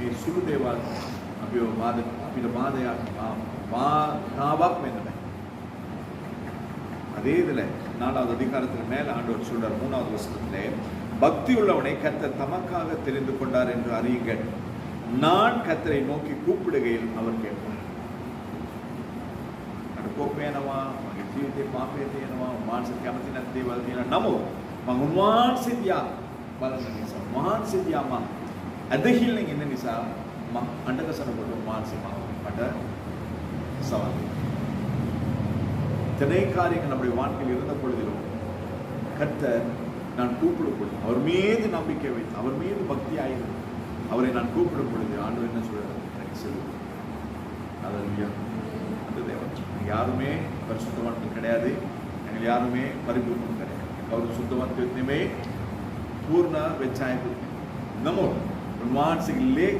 මේ සුළු දේවල් අපිට බාධාවක් බාධාවක් වෙන්න බෑ. அதே இதில் 4வது அதிகாரத்துக்கு மேல் ஆண்டவர் சொல்றார் 3வது வசனத்திலே, பக்தி உள்ளவனை கர்த்தர் தமக்காக தெரிந்து கொண்டார் என்று அறியுங்கள், நான் கர்த்தரை நோக்கி கூப்பிடுகையில் அவர் கேட்பார். කෝපයනවා, මගේ ජීවිතේ පාපය තියෙනවා, මානසික කැමති නැති දේවල් තියෙනවා. නමුත් මම උන්වහන්සේ දිහා බලන නිසා, උන්වහන්සේ දිහා මම ඇදහිල්ලෙන් ඉන්න නිසා මම අඬකසනකොට උන්වහන්සේ මට සවාල් දෙනවා. இத்தனை காரியங்கள் நம்முடைய வாழ்க்கையில் இருந்த பொழுதிலும் கர்த்தர் நான் கூப்பிடும் பொழுது, அவர் மீது நம்பிக்கை வைத்து, அவர் மீது பக்தி ஆயிரும், அவரை நான் கூப்பிடும் பொழுது ஆண்டவர் என்ன சொல்றாரு, எனக்கு செல்லும். அல்லேலூயா. அந்த தேவன் யாருமே பரிசுத்தவான்கள் கிடையாது, எங்கள் யாருமே பரிபூர்ணம் கிடையாது. அவர் சுத்தவான்கள் பூர்ண வெச்சாயத்து நம்ம உன்வான்